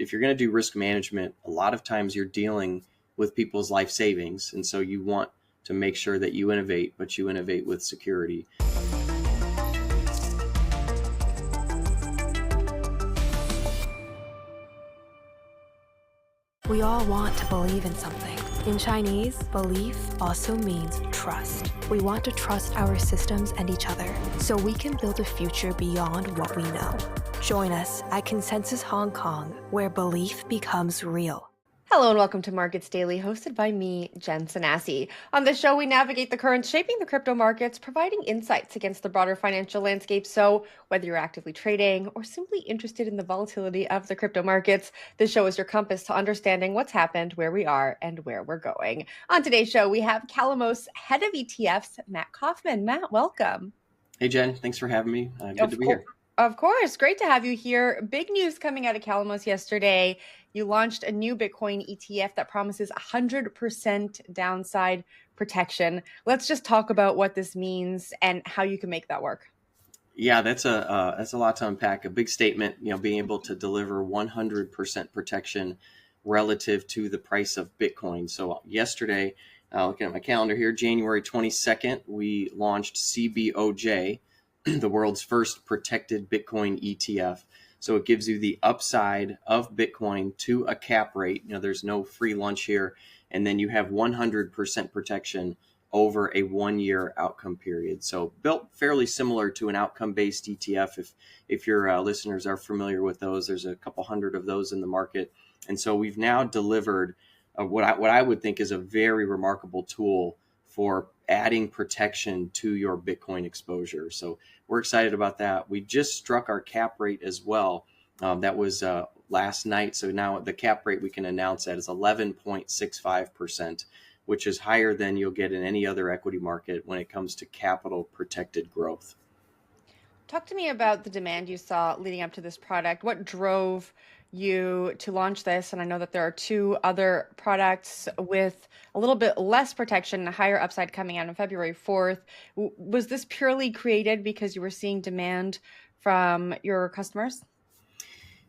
if you're going to do risk management, a lot of times you're dealing with people's life savings. And so you want to make sure that you innovate, but you innovate with security. We all want to believe in something. In Chinese, belief also means trust. We want to trust our systems and each other so we can build a future beyond what we know. Join us at Consensus Hong Kong, where belief becomes real. Hello and welcome to Markets Daily, hosted by me, Jen Sanasi. On this show, we navigate the currents shaping the crypto markets, providing insights against the broader financial landscape. So whether you're actively trading or simply interested in the volatility of the crypto markets, this show is your compass to understanding what's happened, where we are, and where we're going. On today's show, we have Calamos head of ETFs, Matt Kaufman. Matt, welcome. Hey, Jen. Thanks for having me. Good to be here. Of course. Great to have you here. Big news coming out of Calamos yesterday. You launched a new Bitcoin ETF that promises 100% downside protection. Let's just talk about what this means and how you can make that work. Yeah, that's a lot to unpack. A big statement, being able to deliver 100% protection relative to the price of Bitcoin. So yesterday, looking at my calendar here, January 22nd, we launched CBOJ, the world's first protected Bitcoin ETF. So it gives you the upside of Bitcoin to a cap rate. There's no free lunch here. And then you have 100% protection over a 1-year outcome period. So built fairly similar to an outcome-based ETF. If your listeners are familiar with those, there's a couple hundred of those in the market. And so we've now delivered what I would think is a very remarkable tool for adding protection to your Bitcoin exposure. So we're excited about that. We just struck our cap rate as well. That was last night. So now the cap rate we can announce that is 11.65%, which is higher than you'll get in any other equity market when it comes to capital protected growth. Talk to me about the demand you saw leading up to this product. What drove you to launch this? And I know that there are two other products with a little bit less protection, a higher upside coming out on February 4th. Was this purely created because you were seeing demand from your customers?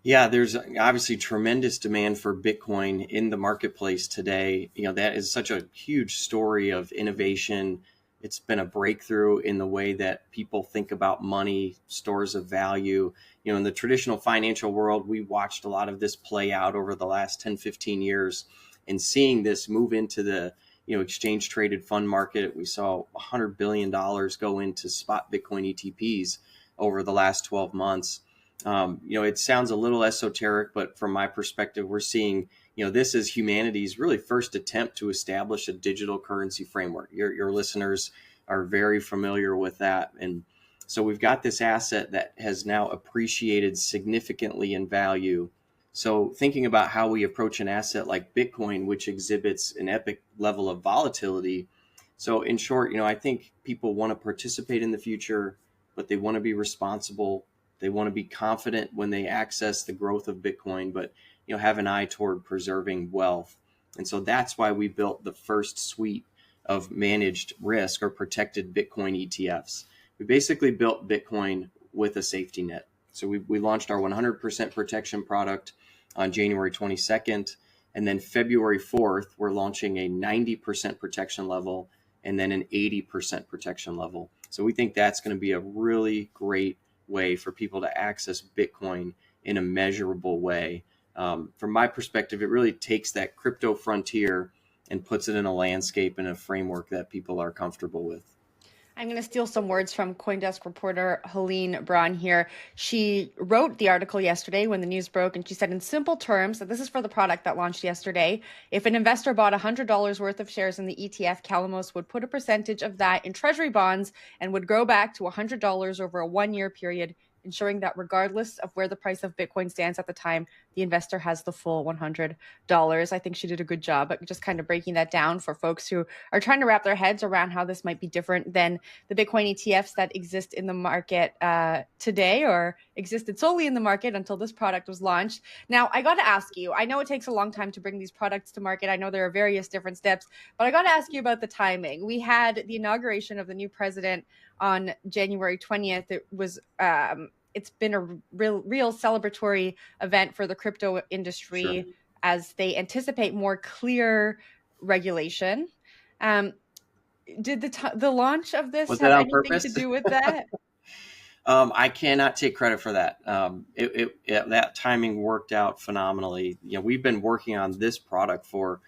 Yeah, there's obviously tremendous demand for Bitcoin in the marketplace today. That is such a huge story of innovation. It's been a breakthrough in the way that people think about money, stores of value. In the traditional financial world, we watched a lot of this play out over the last 10, 15 years. And seeing this move into the exchange traded fund market, we saw $100 billion go into spot Bitcoin ETPs over the last 12 months. It sounds a little esoteric, but from my perspective, we're seeing this is humanity's really first attempt to establish a digital currency framework. Your listeners are very familiar with that. And so we've got this asset that has now appreciated significantly in value. So thinking about how we approach an asset like Bitcoin, which exhibits an epic level of volatility. So in short, I think people want to participate in the future, but they want to be responsible. They want to be confident when they access the growth of Bitcoin, but have an eye toward preserving wealth. And so that's why we built the first suite of managed risk or protected Bitcoin ETFs. We basically built Bitcoin with a safety net. So we launched our 100% protection product on January 22nd. And then February 4th, we're launching a 90% protection level and then an 80% protection level. So we think that's going to be a really great way for people to access Bitcoin in a measurable way. From my perspective, it really takes that crypto frontier and puts it in a landscape and a framework that people are comfortable with. I'm going to steal some words from CoinDesk reporter Helene Braun here. She wrote the article yesterday when the news broke, and she said in simple terms that this is for the product that launched yesterday. If an investor bought $100 worth of shares in the ETF, Calamos would put a percentage of that in treasury bonds and would grow back to $100 over a 1-year period, ensuring that regardless of where the price of Bitcoin stands at the time, the investor has the full $100. I think she did a good job at just kind of breaking that down for folks who are trying to wrap their heads around how this might be different than the Bitcoin ETFs that exist in the market today, or existed solely in the market until this product was launched. Now, I got to ask you, I know it takes a long time to bring these products to market. I know there are various different steps, but I got to ask you about the timing. We had the inauguration of the new president on January 20th. It was it's been a real celebratory event for the crypto industry. Sure. As they anticipate more clear regulation. Did the launch of this have anything purpose? To do with that? I cannot take credit for that. That timing worked out phenomenally. We've been working on this product for,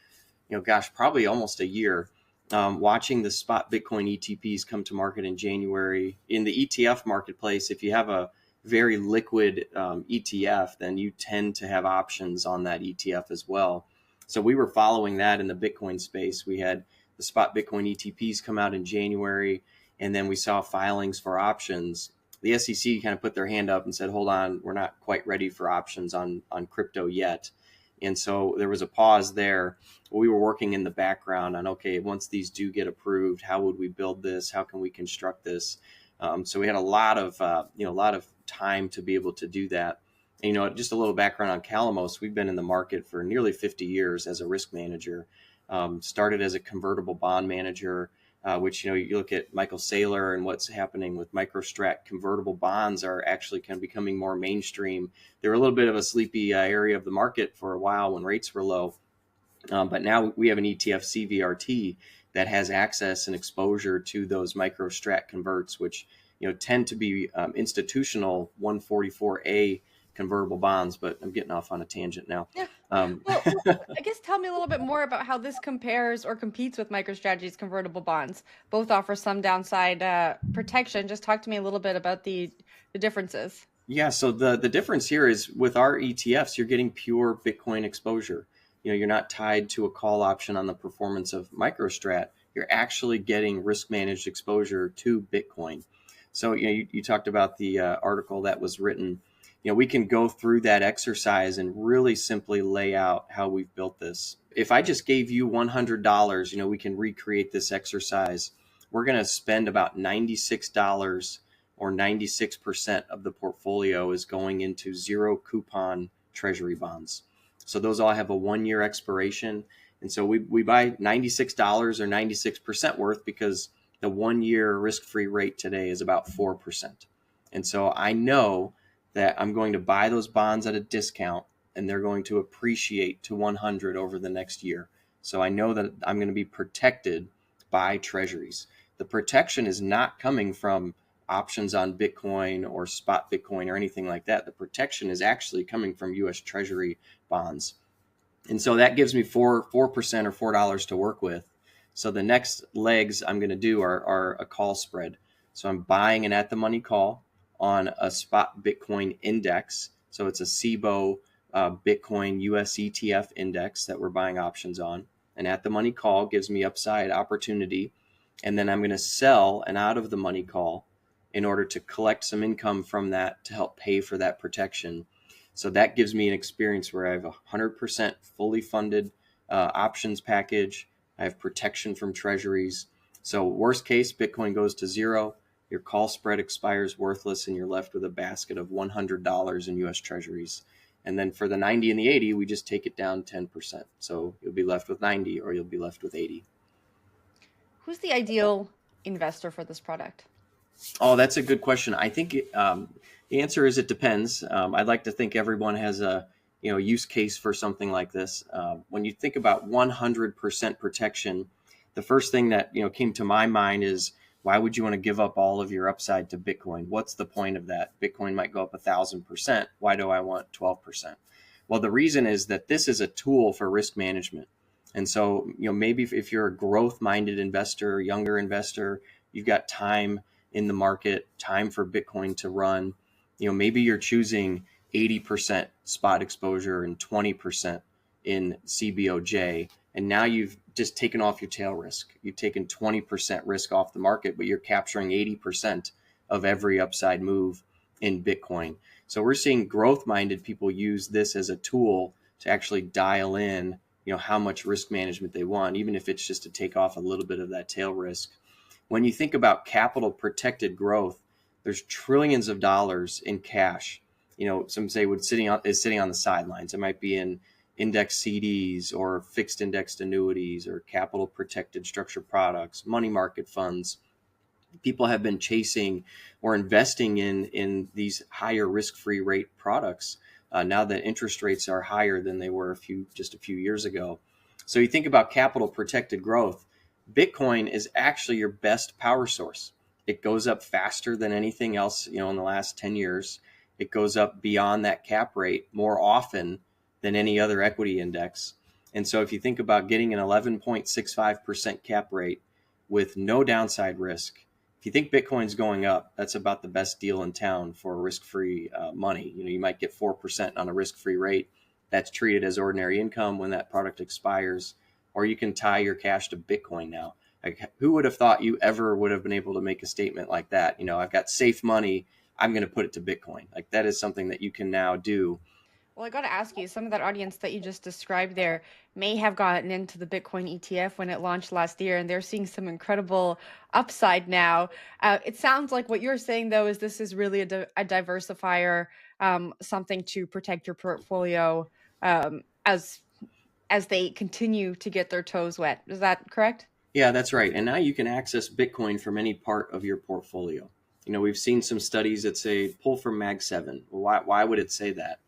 probably almost a year. Watching the spot Bitcoin ETPs come to market in January. In the ETF marketplace, if you have a very liquid ETF, then you tend to have options on that ETF as well. So we were following that in the Bitcoin space. We had the spot Bitcoin ETPs come out in January, and then we saw filings for options. The SEC kind of put their hand up and said, hold on, we're not quite ready for options on crypto yet. And so there was a pause there. We were working in the background on, okay, once these do get approved, how would we build this? How can we construct this? So we had a lot of time to be able to do that. And, just a little background on Calamos. We've been in the market for nearly 50 years as a risk manager. Started as a convertible bond manager, which, you look at Michael Saylor and what's happening with MicroStrategy. Convertible bonds are actually kind of becoming more mainstream. They were a little bit of a sleepy area of the market for a while when rates were low. But now we have an ETF CVRT that has access and exposure to those MicroStrategy converts, which, tend to be institutional 144A convertible bonds, but I'm getting off on a tangent now. Yeah. Well, I guess tell me a little bit more about how this compares or competes with MicroStrategy's convertible bonds. Both offer some downside protection. Just talk to me a little bit about the differences. Yeah, so the difference here is with our ETFs, you're getting pure Bitcoin exposure. You're not tied to a call option on the performance of MicroStrat. You're actually getting risk managed exposure to Bitcoin. So you talked about the article that was written. We can go through that exercise and really simply lay out how we've built this. If I just gave you $100, we can recreate this exercise. We're going to spend about $96 or 96% of the portfolio is going into zero coupon treasury bonds. So those all have a 1-year expiration. And so we buy $96 or 96% worth because the 1-year risk-free rate today is about 4%. And so I know that I'm going to buy those bonds at a discount and they're going to appreciate to 100 over the next year. So I know that I'm going to be protected by treasuries. The protection is not coming from options on Bitcoin or spot Bitcoin or anything like that. The protection is actually coming from U.S. Treasury bonds. And so that gives me 4% or $4 to work with. So the next legs I'm going to do are a call spread. So I'm buying an at-the-money call on a spot Bitcoin index. So it's a SIBO Bitcoin US ETF index that we're buying options on. An at-the-money call gives me upside opportunity. And then I'm going to sell an out-of-the-money call in order to collect some income from that to help pay for that protection. So that gives me an experience where I have 100% fully funded options package. I have protection from treasuries. So worst case, Bitcoin goes to zero. Your call spread expires worthless, and you're left with a basket of $100 in U.S. Treasuries. And then for the 90 and the 80, we just take it down 10%. So you'll be left with 90 or you'll be left with 80. Who's the ideal investor for this product? Oh, that's a good question. I think the answer is it depends. I'd like to think everyone has a use case for something like this. When you think about 100% protection, the first thing that came to my mind is, why would you want to give up all of your upside to Bitcoin? What's the point of that? Bitcoin might go up 1,000%. Why do I want 12%? Well, the reason is that this is a tool for risk management. And so, maybe if you're a growth-minded investor, younger investor, you've got time in the market, time for Bitcoin to run, maybe you're choosing 80% spot exposure and 20% in CBOJ. And now you've just taken off your tail risk. You've taken 20% risk off the market, but you're capturing 80% of every upside move in Bitcoin. So we're seeing growth-minded people use this as a tool to actually dial in, how much risk management they want, even if it's just to take off a little bit of that tail risk. When you think about capital protected growth, there's trillions of dollars in cash. Some say is sitting on the sidelines. It might be in index CDs or fixed indexed annuities or capital protected structured products, money market funds. people have been chasing or investing in these higher risk-free rate products now that interest rates are higher than they were just a few years ago. So you think about capital protected growth, Bitcoin is actually your best power source. It goes up faster than anything else, in the last 10 years. It goes up beyond that cap rate more often than any other equity index. And so if you think about getting an 11.65% cap rate with no downside risk, if you think Bitcoin's going up, that's about the best deal in town for risk-free money. You might get 4% on a risk-free rate. That's treated as ordinary income when that product expires, or you can tie your cash to Bitcoin now. Like, who would have thought you ever would have been able to make a statement like that? I've got safe money, I'm going to put it to Bitcoin. Like, that is something that you can now do. Well, I got to ask you, some of that audience that you just described there may have gotten into the Bitcoin ETF when it launched last year, and they're seeing some incredible upside now. It sounds like what you're saying, though, is this is really a diversifier, something to protect your portfolio as they continue to get their toes wet. Is that correct? Yeah, that's right. And now you can access Bitcoin from any part of your portfolio. We've seen some studies that say pull from Mag 7. Why would it say that?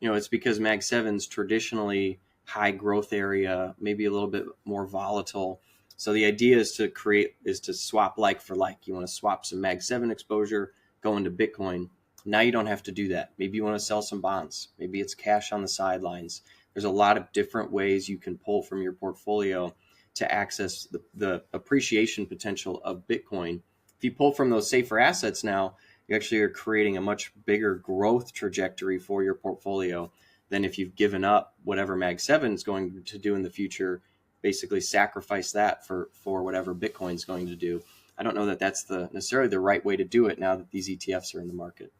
It's because Mag 7's traditionally high growth area, maybe a little bit more volatile. So the idea is to swap like for like. You want to swap some Mag 7 exposure, go into Bitcoin. Now you don't have to do that. Maybe you want to sell some bonds. Maybe it's cash on the sidelines. There's a lot of different ways you can pull from your portfolio to access the appreciation potential of Bitcoin. If you pull from those safer assets now, you actually are creating a much bigger growth trajectory for your portfolio than if you've given up whatever Mag 7 is going to do in the future, basically sacrifice that for whatever Bitcoin is going to do. I don't know that that's necessarily the right way to do it now that these ETFs are in the market.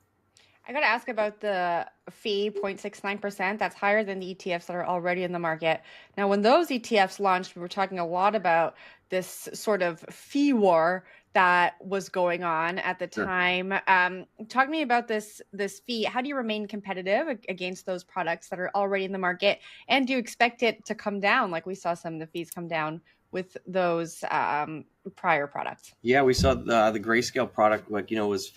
I got to ask about the fee, 0.69%. That's higher than the ETFs that are already in the market. Now, when those ETFs launched, we were talking a lot about this sort of fee war that was going on at the time. Talk to me about this fee. How do you remain competitive against those products that are already in the market? And do you expect it to come down, like we saw some of the fees come down with those prior products? Yeah, we saw the Grayscale product, was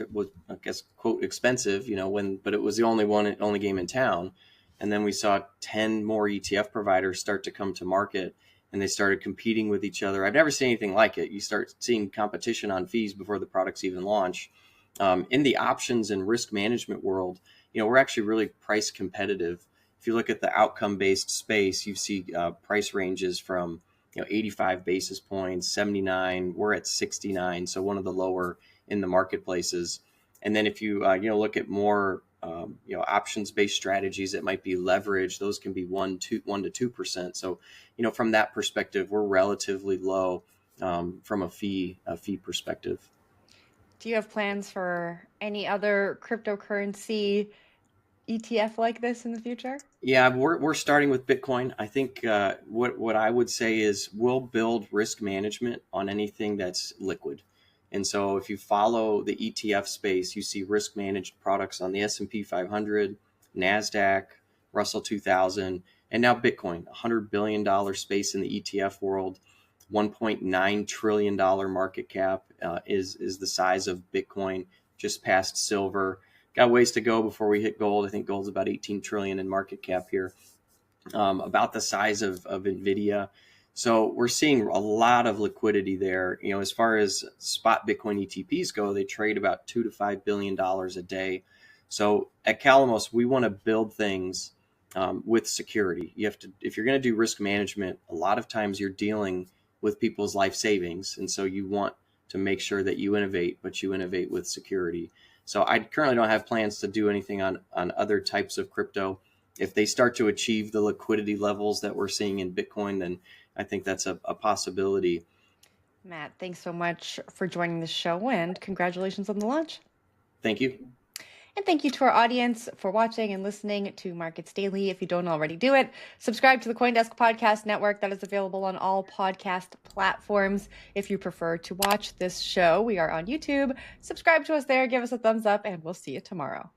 I guess quote expensive, but it was the only game in town. And then we saw 10 more ETF providers start to come to market, and they started competing with each other. I've never seen anything like it. You start seeing competition on fees before the products even launch. In the options and risk management world, we're actually really price competitive. If you look at the outcome-based space, you see price ranges from 85 basis points, 79. We're at 69, so one of the lower in the marketplaces. And then if you look at more options-based strategies that might be leveraged, those can be 1 to 2%. So from that perspective, we're relatively low from a fee perspective. Do you have plans for any other cryptocurrency ETF like this in the future? Yeah, we're starting with Bitcoin. I think what I would say is we'll build risk management on anything that's liquid. And so if you follow the ETF space, you see risk managed products on the S&P 500, NASDAQ, Russell 2000, and now Bitcoin, $100 billion space in the ETF world, $1.9 trillion market cap is the size of Bitcoin, just past silver. Got ways to go before we hit gold. I think gold's about 18 trillion in market cap here, about the size of NVIDIA. So we're seeing a lot of liquidity there. As far as spot Bitcoin ETPs go, they trade about $2 to $5 billion a day. So at Calamos, we want to build things with security. You have to, if you're going to do risk management, a lot of times you're dealing with people's life savings. And so you want to make sure that you innovate, but you innovate with security. So I currently don't have plans to do anything on other types of crypto. If they start to achieve the liquidity levels that we're seeing in Bitcoin, then I think that's a possibility. Matt, thanks so much for joining the show, and congratulations on the launch. Thank you. And thank you to our audience for watching and listening to Markets Daily. If you don't already do it, subscribe to the CoinDesk Podcast Network. That is available on all podcast platforms. If you prefer to watch this show, we are on YouTube. Subscribe to us there, give us a thumbs up, and we'll see you tomorrow.